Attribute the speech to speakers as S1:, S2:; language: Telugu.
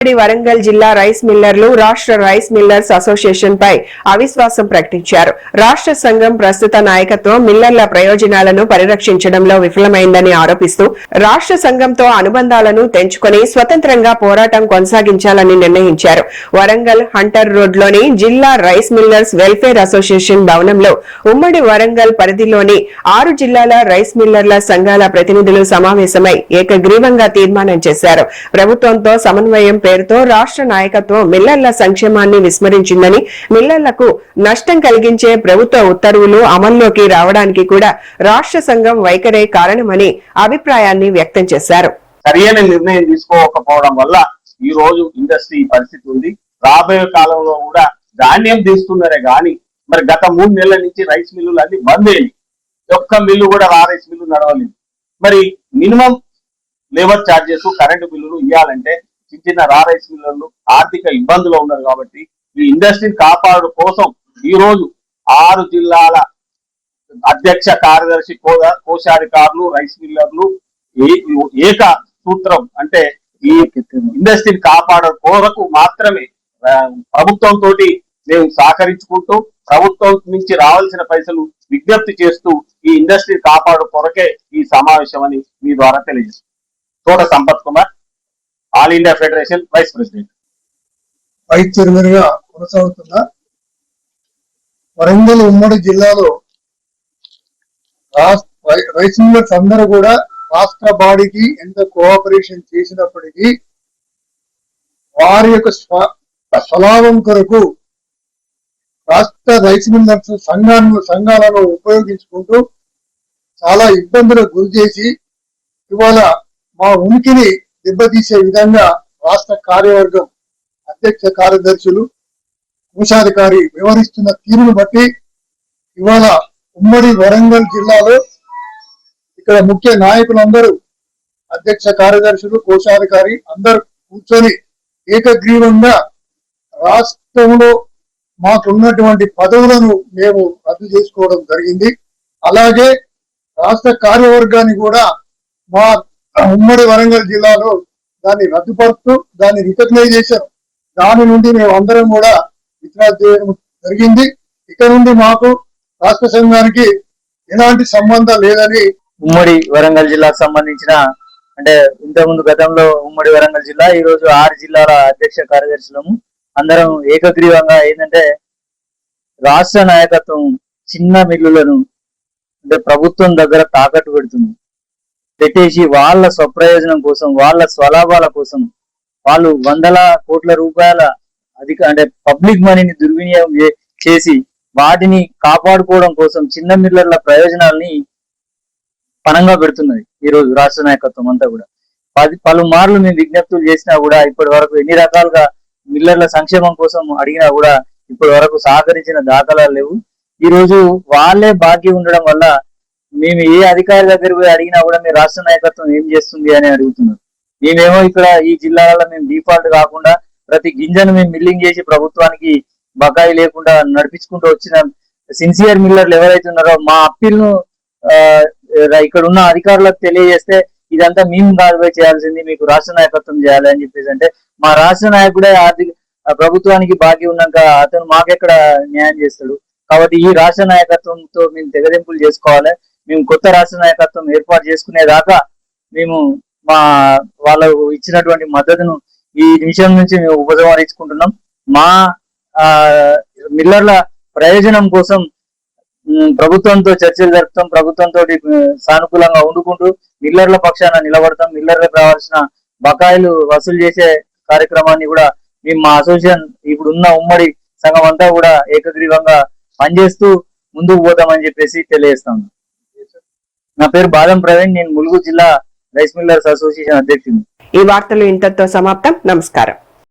S1: వరంగల్ జిల్లా రైస్ మిల్లర్లు రాష్ట్ర రైస్ మిల్లర్స్ అసోసియేషన్ పై అవిశ్వాసం ప్రకటించారు. రాష్ట్ర సంఘం ప్రస్తుత నాయకత్వం మిల్లర్ల ప్రయోజనాలను పరిరక్షించడంలో విఫలమైందని ఆరోపిస్తూ రాష్ట్ర సంఘంతో అనుబంధాలను తెంచుకొని స్వతంత్రంగా పోరాటం కొనసాగించాలని నిర్ణయించారు. వరంగల్ హంటర్ రోడ్లోని జిల్లా రైస్ మిల్లర్స్ వెల్ఫేర్ అసోసియేషన్ భవనంలో ఉమ్మడి వరంగల్ పరిధిలోని 6 జిల్లాల రైస్ మిల్లర్ల సంఘాల ప్రతినిధులు సమావేశమై ఏకగ్రీవంగా తీర్మానం చేశారు. ప్రభుత్వంతో సమన్వయం పేరుతో రాష్ట్ర నాయకత్వం మిల్లర్ల సంక్షేమాన్ని విస్మరించిందని, మిల్లర్లకు నష్టం కలిగించే ప్రభుత్వ ఉత్తర్వులు అమల్లోకి రావడానికి కూడా రాష్ట్ర సంఘం వైఖరే కారణమని అభిప్రాయాన్ని వ్యక్తం చేశారు.
S2: సరైన నిర్ణయం తీసుకోకపోవడం వల్ల ఈ రోజు ఇండస్ట్రీ పరిస్థితి ఉంది. రాబోయే కాలంలో కూడా ధాన్యం తీస్తున్నారే గాని మరి గత 3 నెలల నుంచి రైస్ మిల్లులు అన్ని బంద్ అయ్యి ఒక్క మిల్లు కూడా రైస్ మిల్లు నడవలేదు. మరి మినిమం లేబర్ ఛార్జెస్ కరెంటు బిల్లులు ఇవ్వాలంటే చిన్న రైస్ మిల్లర్లు ఆర్థిక ఇబ్బందులు ఉన్నారు. కాబట్టి ఈ ఇండస్ట్రీని కాపాడు కోసం ఈ రోజు 6 జిల్లాల అధ్యక్ష కార్యదర్శి కోశాధికారులు రైస్ మిల్లర్లు ఏక సూత్రం అంటే ఈ ఇండస్ట్రీని కాపాడే కొరకు మాత్రమే ప్రభుత్వంతో మేము సహకరించుకుంటూ ప్రభుత్వం నుంచి రావాల్సిన పైసలు విజ్ఞప్తి చేస్తూ ఈ ఇండస్ట్రీని కాపాడు కొరకే ఈ సమావేశం అని మీ ద్వారా తెలియజేస్తాం. Thota Sampath Kumar, all India federation vice president.
S3: Vice chairman గా కొనసాగుతున్న వరంగల్ ఉమ్మడి జిల్లాలో రైస్ మిల్లర్స్ అందరూ కూడా రాష్ట్ర బాడీకి ఎంత కోఆపరేషన్ చేసినప్పటికీ వారి యొక్క స్వలాభం కొరకు రాష్ట్ర రైస్ మిల్లర్స్ సంఘాలను ఉపయోగించుకుంటూ చాలా ఇబ్బందులకు గురి చేసి ఇవాళ మా ఉనికిని దెబ్బతీసే విధంగా రాష్ట్ర కార్యవర్గం అధ్యక్ష కార్యదర్శులు కోశాధికారి వ్యవహరిస్తున్న తీరును బట్టి ఇవాళ ఉమ్మడి వరంగల్ జిల్లాలో ఇక్కడ ముఖ్య నాయకులందరూ అధ్యక్ష కార్యదర్శులు కోశాధికారి అందరూ కూర్చొని ఏకగ్రీవంగా రాష్ట్రంలో మాకున్నటువంటి పదవులను మేము రద్దు చేసుకోవడం జరిగింది. అలాగే రాష్ట్ర కార్యవర్గాన్ని కూడా మా ఉమ్మడి వరంగల్ జిల్లాలో దాన్ని రద్దుపరుస్తూ దాన్ని రికగ్నైజేషన్ దాని నుండి మేము అందరం కూడా విత్డ్రా చేయడం జరిగింది. ఇక నుండి మాకు రాష్ట్ర సంఘానికి ఎలాంటి సంబంధం లేదని
S4: ఉమ్మడి వరంగల్ జిల్లాకు సంబంధించిన అంటే ఇంతకుముందు గతంలో ఉమ్మడి వరంగల్ జిల్లా ఈ రోజు 6 జిల్లాల అధ్యక్ష కార్యదర్శులము అందరం ఏకగ్రీవంగా ఏంటంటే రాష్ట్ర నాయకత్వం చిన్న మిల్లులను అంటే ప్రభుత్వం దగ్గర తాకట్టు పెట్టేసి వాళ్ళ స్వప్రయోజనం కోసం వాళ్ళ స్వలాభాల కోసం వాళ్ళు వందల కోట్ల రూపాయల అంటే పబ్లిక్ మనీని దుర్వినియోగం చేసి వాటిని కాపాడుకోవడం కోసం చిన్న మిల్లర్ల ప్రయోజనాల్ని పణంగా పెడుతున్నది ఈ రోజు రాష్ట్ర నాయకత్వం అంతా కూడా. పలుమార్లు మేము విజ్ఞప్తులు చేసినా కూడా ఇప్పటి వరకు ఎన్ని రకాలుగా మిల్లర్ల సంక్షేమం కోసం అడిగినా కూడా ఇప్పటి వరకు సహకరించిన దాఖలాలు లేవు. ఈ రోజు వాళ్ళే బాకీ ఉండడం వల్ల మేము ఏ అధికారి దగ్గర పోయి అడిగినా కూడా మీ రాష్ట్ర నాయకత్వం ఏం చేస్తుంది అని అడుగుతున్నారు. మేమేమో ఇక్కడ ఈ జిల్లాలలో మేము డిఫాల్ట్ కాకుండా ప్రతి గింజను మేము మిల్లింగ్ చేసి ప్రభుత్వానికి బకాయి లేకుండా నడిపించుకుంటూ వచ్చిన సిన్సియర్ మిల్లర్లు ఎవరైతే ఉన్నారో మా అప్పీల్ను ఇక్కడ ఉన్న అధికారులకు తెలియజేస్తే ఇదంతా మేము కాదుపై చేయాల్సింది మీకు రాష్ట్ర నాయకత్వం చేయాలి అని చెప్పేసి అంటే మా రాష్ట్ర నాయకుడే ప్రభుత్వానికి బాకీ ఉన్నాక అతను మాకెక్కడ న్యాయం చేస్తాడు. కాబట్టి ఈ రాష్ట్ర నాయకత్వంతో మేము తెగదెంపులు చేసుకోవాలి. మేము కొత్త రాష్ట్ర నాయకత్వం ఏర్పాటు చేసుకునేదాకా మేము వాళ్ళు ఇచ్చినటువంటి మద్దతును ఈ విషయం నుంచి మేము ఉపసంహరించుకుంటున్నాం. మా మిల్లర్ల ప్రయోజనం కోసం ప్రభుత్వంతో చర్చలు జరుపుతాం, ప్రభుత్వంతో సానుకూలంగా ఉండుకుంటూ మిల్లర్ల పక్షాన నిలబడతాం. మిల్లర్లకు రావాల్సిన బకాయిలు వసూలు చేసే కార్యక్రమాన్ని కూడా మేము మా అసోసియేషన్ ఇప్పుడు ఉన్న ఉమ్మడి సంఘం అంతా కూడా ఏకగ్రీవంగా పనిచేస్తూ ముందుకు పోతామని చెప్పేసి తెలియజేస్తాం. నా పేరు బాదం ప్రవీణ్, నేను ములుగు జిల్లా రైస్ మిల్లర్స్ అసోసియేషన్ అధ్యక్షుడిని.
S1: ఈ వార్తలు ఇంతటితో సమాప్తం. నమస్కారం.